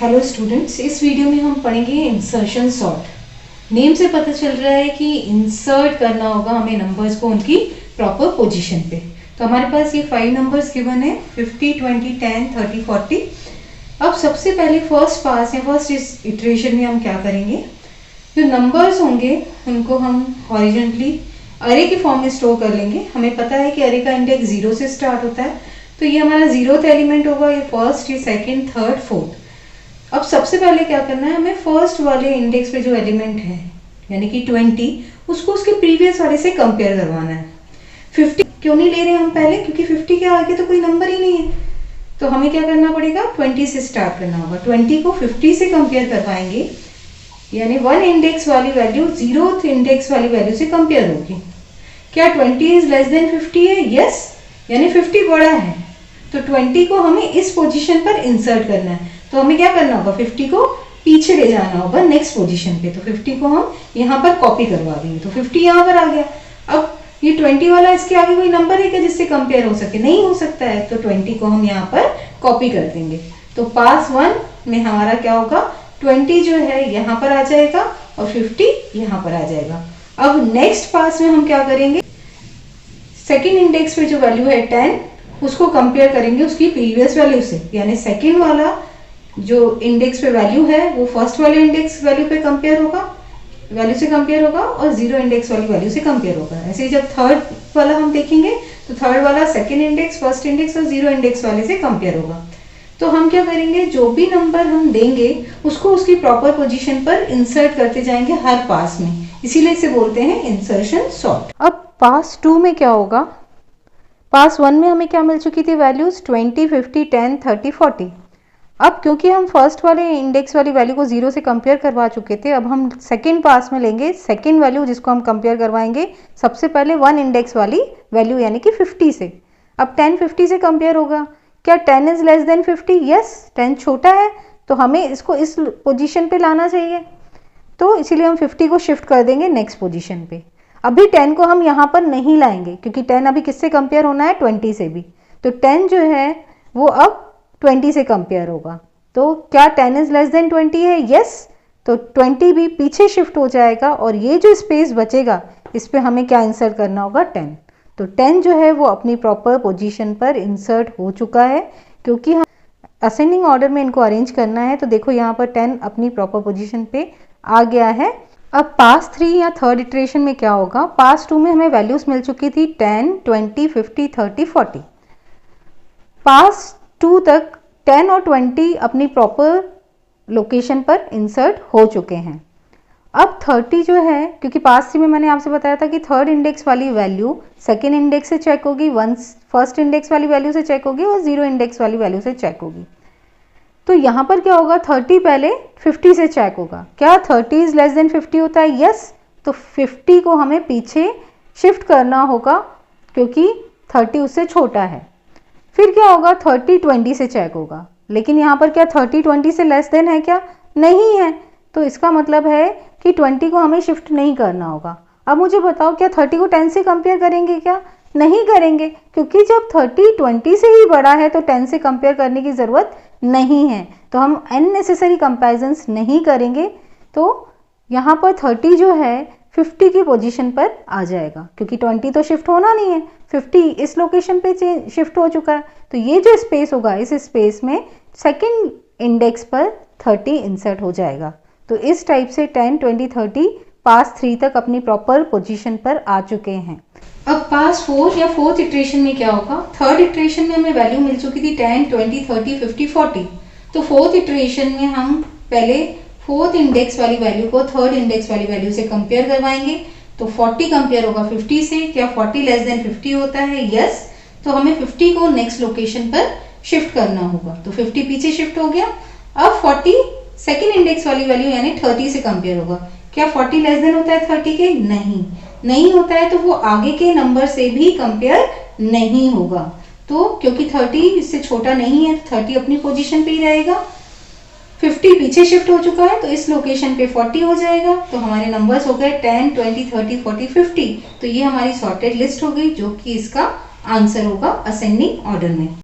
Hello students, इस video में हम पढ़ेंगे इंसर्शन सॉर्ट। नेम से पता चल रहा है कि इंसर्ट करना होगा हमें नंबर्स को उनकी प्रॉपर पोजीशन पे। तो हमारे पास ये 5 नंबर्स गिवन है 50, 20, 10, 30, 40। अब सबसे पहले फर्स्ट पास या फर्स्ट इस इटरेशन में हम क्या करेंगे, जो नंबर्स होंगे उनको हम हॉरिजॉन्टली अरे के फॉर्म में स्टोर कर लेंगे। हमें पता है कि अरे का इंडेक्स 0 से स्टार्ट होता है, तो ये हमारा 0th एलिमेंट होगा, ये फर्स्ट, ये सेकंड, थर्ड, फोर्थ। अब सबसे पहले क्या करना है, हमें फर्स्ट वाले इंडेक्स पे जो एलिमेंट है यानी कि 20, उसको उसके प्रीवियस वाले से कंपेयर करवाना है। 50 क्यों नहीं ले रहे हम पहले, क्योंकि 50 के आगे तो कोई नंबर ही नहीं है, तो हमें क्या करना पड़ेगा, 20 से स्टार्ट करना होगा। 20 को 50 से कंपेयर करवाएंगे, यानी 1 इंडेक्स वाली वैल्यू 0th इंडेक्स वाली वैल्यू से कंपेयर होगी। क्या 20 इज लेस देन 50 है? यस, यानी 50 बड़ा है, तो 20 को हमें इस पोजीशन पर इंसर्ट करना है। तो हमें क्या करना होगा, 50 को पीछे ले जाना होगा नेक्स्ट पोजीशन पे। तो 50 को हम यहाँ पर कॉपी करवा देंगे, तो 50 यहाँ पर आ गया। अब ये 20 वाला, इसके आगे कोई नंबर है क्या जिससे कंपेयर हो सके? नहीं हो सकता है, तो 20 को हम यहाँ पर कॉपी कर देंगे। तो पास 1 में हमारा क्या होगा, 20 जो है यहाँ पर आ जाएगा और 50 यहाँ पर आ जाएगा। अब नेक्स्ट पास में हम क्या करेंगे, सेकेंड इंडेक्स पे जो वैल्यू है 10, उसको कंपेयर करेंगे उसकी प्रीवियस वैल्यू से, यानी सेकेंड वाला जो इंडेक्स पे वैल्यू है वो फर्स्ट वाले इंडेक्स वैल्यू पे कंपेयर होगा, वैल्यू से कंपेयर होगा, और 0 इंडेक्स वाली वैल्यू से कंपेयर होगा। ऐसे ही जब थर्ड वाला हम देखेंगे तो थर्ड वाला सेकेंड इंडेक्स, फर्स्ट इंडेक्स और 0 इंडेक्स वाले से कंपेयर होगा। तो हम क्या करेंगे, जो भी नंबर हम देंगे उसको उसकी प्रॉपर पोजीशन पर इंसर्ट करते जाएंगे हर पास में, इसीलिए इसे बोलते हैं इंसर्शन सॉर्ट। अब पास 2 में क्या होगा, पास 1 में हमें क्या मिल चुकी थी वैल्यूज 20, 50, 10, 30, 40। अब क्योंकि हम फर्स्ट वाले इंडेक्स वाली वैल्यू को 0 से कंपेयर करवा चुके थे, अब हम सेकंड पास में लेंगे सेकंड वैल्यू जिसको हम कंपेयर करवाएंगे सबसे पहले 1 इंडेक्स वाली वैल्यू यानी कि 50 से। अब 10 50 से कंपेयर होगा। क्या 10 इज लेस देन 50? यस, 10 छोटा है, तो हमें इसको इस पोजीशन पे लाना चाहिए, तो इसीलिए हम 50 को शिफ्ट कर देंगे नेक्स्ट पोजीशन पे। अभी 10 को हम यहाँ पर नहीं लाएंगे क्योंकि 10 अभी किससे कंपेयर होना है, 20 से भी, तो 10 जो है वो अब 20 से कंपेयर होगा। तो क्या 10 इज लेस देन 20 है? यस, तो 20 भी पीछे शिफ्ट हो जाएगा और ये जो स्पेस बचेगा इस पे हमें क्या इंसर्ट करना होगा, 10। तो 10 जो है वो अपनी प्रॉपर पोजीशन पर इंसर्ट हो चुका है। क्योंकि हम असेंडिंग ऑर्डर में इनको अरेंज करना है, तो देखो यहाँ पर 10 अपनी प्रॉपर पोजीशन पे आ गया है। अब पास 3 या थर्ड इटरेशन में क्या होगा, पास 2 में हमें वैल्यूज मिल चुकी थी 10, 20, 50, 30, 40। पास 2 तक 10 और 20 अपनी प्रॉपर लोकेशन पर इंसर्ट हो चुके हैं। अब 30 जो है, क्योंकि पास 3 में मैंने आपसे बताया था कि थर्ड इंडेक्स वाली वैल्यू सेकेंड इंडेक्स से चेक होगी, फर्स्ट इंडेक्स वाली वैल्यू से चेक होगी और 0 इंडेक्स वाली वैल्यू से चेक होगी। तो यहाँ पर क्या होगा, 30 पहले 50 से चेक होगा। क्या 30 इज लेस देन 50 होता है? यस, तो 50 को हमें पीछे शिफ्ट करना होगा क्योंकि 30 उससे छोटा है। फिर क्या होगा, 30 20 से चेक होगा, लेकिन यहाँ पर क्या 30 20 से लेस देन है क्या? नहीं है, तो इसका मतलब है कि 20 को हमें शिफ्ट नहीं करना होगा। अब मुझे बताओ, क्या 30 को 10 से कंपेयर करेंगे क्या? नहीं करेंगे, क्योंकि जब 30 20 से ही बड़ा है तो 10 से कंपेयर करने की ज़रूरत नहीं है, तो हम अननेसेसरी कंपैरिजंस नहीं करेंगे। तो यहाँ पर 30 जो है 50 की पोजीशन पर आ जाएगा, क्योंकि 20 तो शिफ्ट होना नहीं है, 50 इस लोकेशन पे शिफ्ट हो चुका है। तो ये जो स्पेस होगा, इस स्पेस में सेकंड इंडेक्स पर 30 इंसर्ट हो जाएगा। तो इस टाइप से 10, 20, 30 पास 3 तक अपनी प्रॉपर पोजीशन पर आ चुके हैं। अब पास 4 या फोर्थ इटरेशन में क्या होगा, थर्ड इटरेशन में हमें वैल्यू मिल चुकी थी 10, 20, 30, 50, 40। तो फोर्थ इटरेशन में हम पहले फोर्थ इंडेक्स वाली वैल्यू को थर्ड इंडेक्स वाली वैल्यू से कंपेयर करवाएंगे। तो 40 कंपेयर होगा 50 से। क्या 40 लेस देन 50 होता है? यस, तो हमें 50 को नेक्स्ट लोकेशन पर शिफ्ट करना होगा, तो 50 पीछे शिफ्ट हो गया। अब 40 सेकेंड इंडेक्स वाली वैल्यू यानी 30 से कंपेयर होगा। क्या 40 लेस देन होता है 30 के? नहीं होता है, तो वो आगे के नंबर से भी कंपेयर नहीं होगा। तो क्योंकि 30 इससे छोटा नहीं है, 30 अपनी पोजीशन पे ही रहेगा। 50 पीछे शिफ्ट हो चुका है, तो इस लोकेशन पे 40 हो जाएगा। तो हमारे नंबर्स हो गए 10, 20, 30, 40, 50। तो ये हमारी सॉर्टेड लिस्ट हो गई, जो कि इसका आंसर होगा असेंडिंग ऑर्डर में।